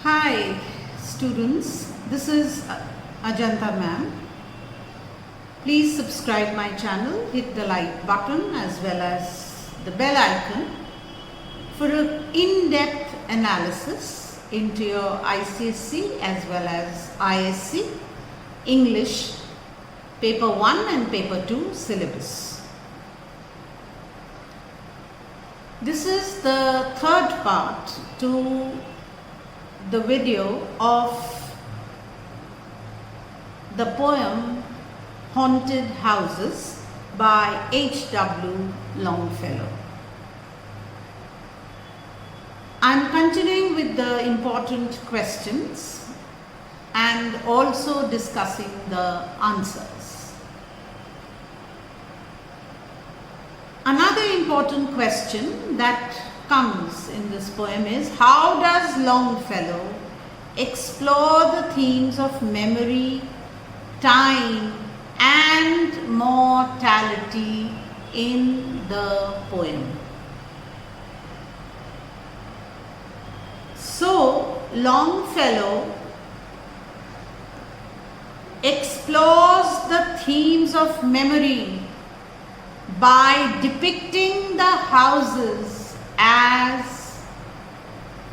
Hi students, this is Ajanta ma'am. Please subscribe my channel, hit the like button as well as the bell icon for an in-depth analysis into your ICSE as well as ISC English paper 1 and paper 2 syllabus. This is the third part to the video of the poem Haunted Houses by H.W. Longfellow. I am continuing with the important questions and also discussing the answers. Another important question that comes in this poem is, how does Longfellow explore the themes of memory, time and mortality in the poem? So, Longfellow explores the themes of memory by depicting the houses as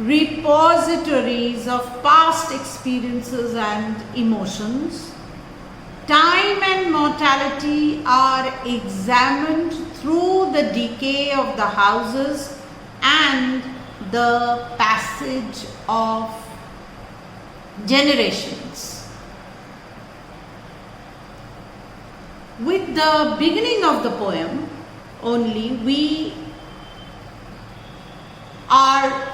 repositories of past experiences and emotions. Time and mortality are examined through the decay of the houses and the passage of generations. With the beginning of the poem only, we are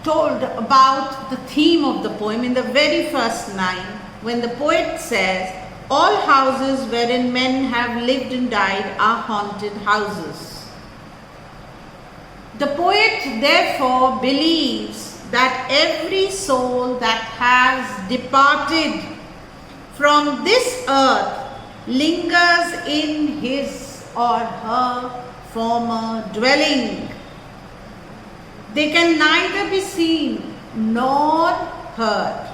told about the theme of the poem in the very first line, when the poet says, all houses wherein men have lived and died are haunted houses. The poet therefore believes that every soul that has departed from this earth lingers in his or her former dwelling. They can neither be seen nor heard,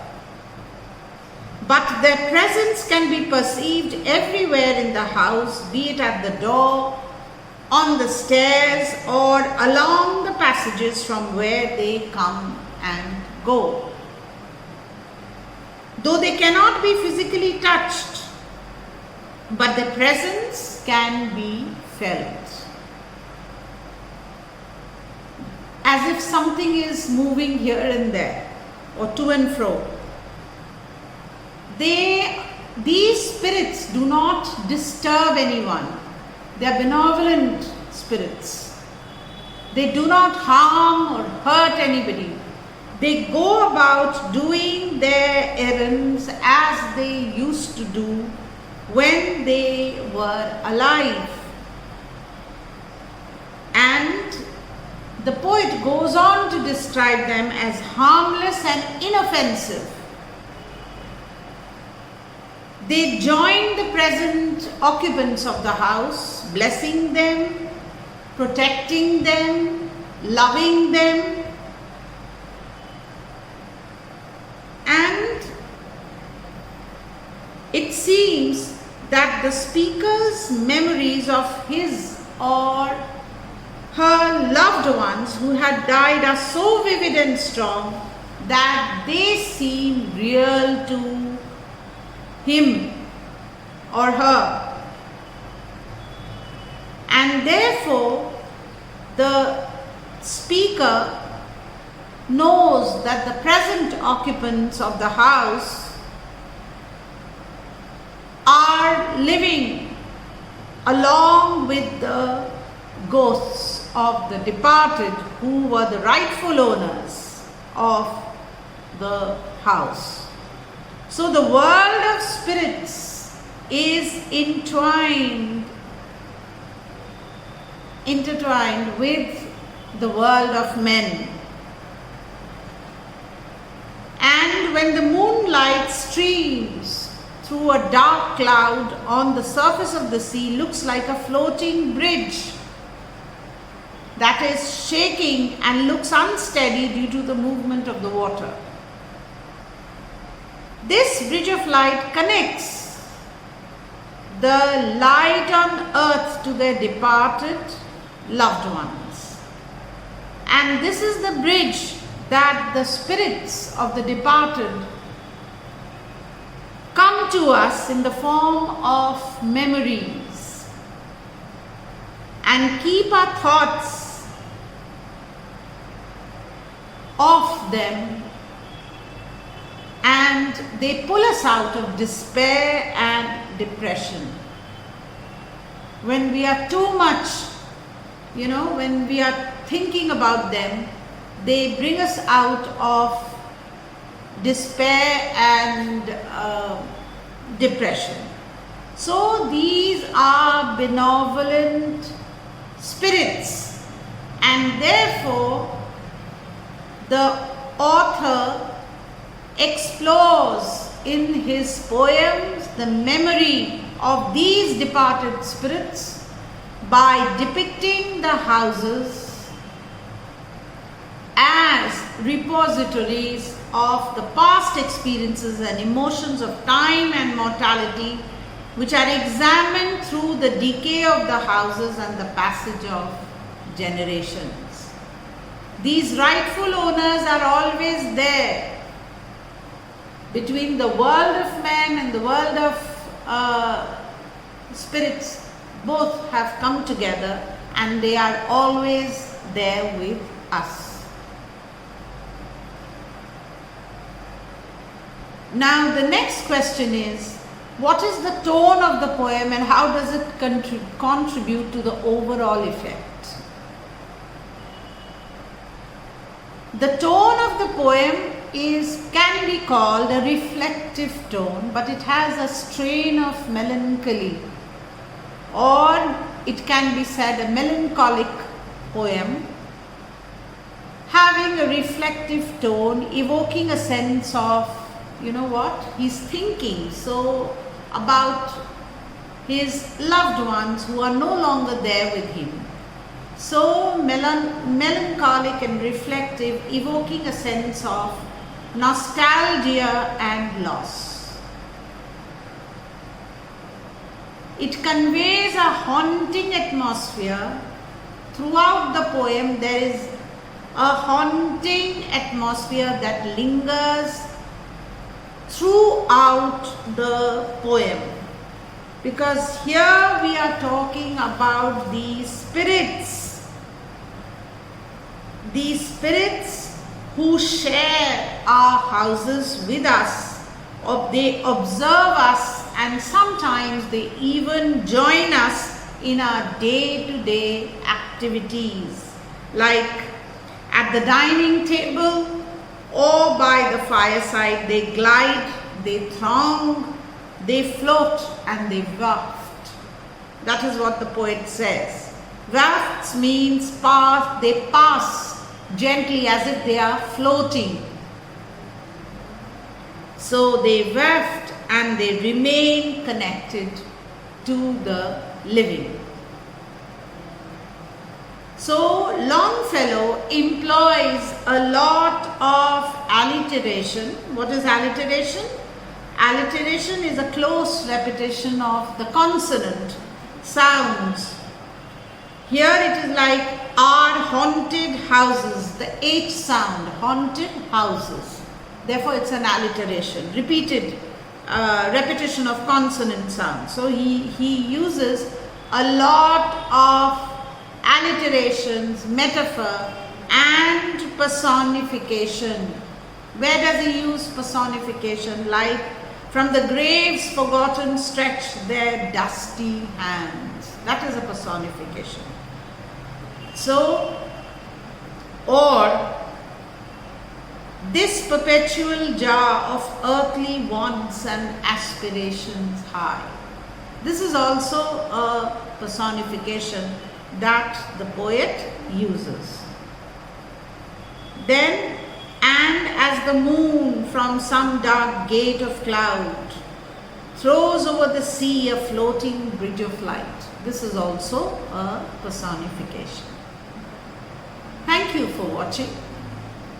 but their presence can be perceived everywhere in the house, be it at the door, on the stairs, or along the passages from where they come and go. Though they cannot be physically touched, but their presence can be felt. As if something is moving here and there, or to and fro. These spirits do not disturb anyone. They are benevolent spirits. They do not harm or hurt anybody. They go about doing their errands as they used to do when they were alive. And the poet goes on to describe them as harmless and inoffensive. They join the present occupants of the house, blessing them, protecting them, loving them, and it seems that the speaker's memories of his or her loved ones who had died are so vivid and strong that they seem real to him or her, and therefore the speaker knows that the present occupants of the house are living along with the ghosts of the departed who were the rightful owners of the house. So the world of spirits is intertwined with the world of men. And when the moonlight streams through a dark cloud on the surface of the sea, looks like a floating bridge. that is shaking and looks unsteady due to the movement of the water. This bridge of light connects the light on earth to their departed loved ones. And this is the bridge that the spirits of the departed come to us in the form of memories and keep our thoughts of them, and they pull us out of despair and depression. When we are too much, when we are thinking about them, they bring us out of despair and depression. So these are benevolent spirits, and therefore the author explores in his poems the memory of these departed spirits by depicting the houses as repositories of the past experiences and emotions of time and mortality, which are examined through the decay of the houses and the passage of generations. These rightful owners are always there between the world of men and the world of spirits. Both have come together and they are always there with us. Now the next question is, what is the tone of the poem and how does it contribute to the overall effect? The tone of the poem can be called a reflective tone, but it has a strain of melancholy, or it can be said a melancholic poem, having a reflective tone, evoking a sense of, he's thinking so about his loved ones who are no longer there with him. So melancholic and reflective, evoking a sense of nostalgia and loss. It conveys a haunting atmosphere. Throughout the poem, there is a haunting atmosphere that lingers throughout the poem, because here we are talking about these spirits who share our houses with us, or they observe us, and sometimes they even join us in our day-to-day activities, like at the dining table or by the fireside. They glide, they throng, they float, and they waft. That is what the poet says. Wafts means pass, they pass gently as if they are floating. So they waft and they remain connected to the living. So Longfellow employs a lot of alliteration. What is alliteration? Alliteration is a close repetition of the consonant sounds. Here it is like our haunted houses, the H sound, haunted houses. Therefore it's an alliteration, repetition of consonant sounds. So he uses a lot of alliterations, metaphor and personification. Where does he use personification? Like, from the graves forgotten stretch their dusty hands. That is a personification. So, or this perpetual jar of earthly wants and aspirations high. This is also a personification that the poet uses. Then, and as the moon from some dark gate of cloud throws over the sea a floating bridge of light. This is also a personification. Thank you for watching.